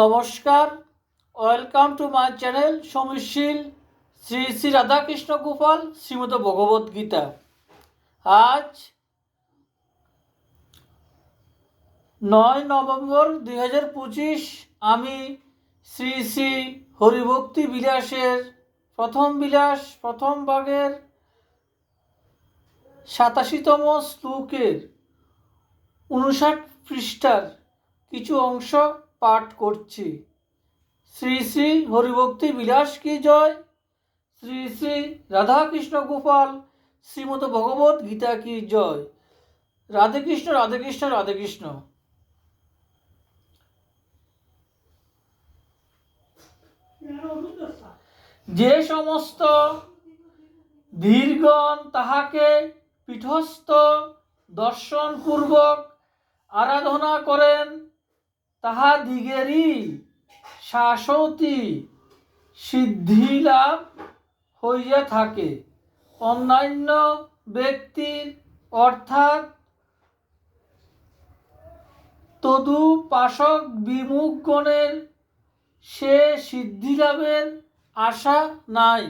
নমস্কার, welcome to my channel সমীশীল শ্রী শ্রী রাধাকৃষ্ণ গোপাল শ্রীমদ ভগবদ গীতা। আজ 9 নভেম্বর 2025। আমি শ্রী শ্রী হরিভক্তি বিলাসের প্রথম ভাগের 87তম শ্লোকের 59 পৃষ্ঠার কিছু অংশ পাঠ করছি। শ্রী শ্রী হরিভক্তি বিলাস কি জয়, শ্রী শ্রী রাধাকৃষ্ণ গোপাল শ্রীমদ ভগবদ গীতা কি জয়। রাধে কৃষ্ণ, রাধে কৃষ্ণ, রাধে কৃষ্ণ। যে সমস্ত ধীরগণ তাহাকে পীঠস্থ দর্শনপূর্বক আরাধনা করেন, তাহাদিগেরই শাশ্বতী সিদ্ধিলাভ হইয়া থাকে। অন্যান্য ব্যক্তির অর্থাৎ তদুপাসক বিমুখগণের সে সিদ্ধিলাভের আশা নাই।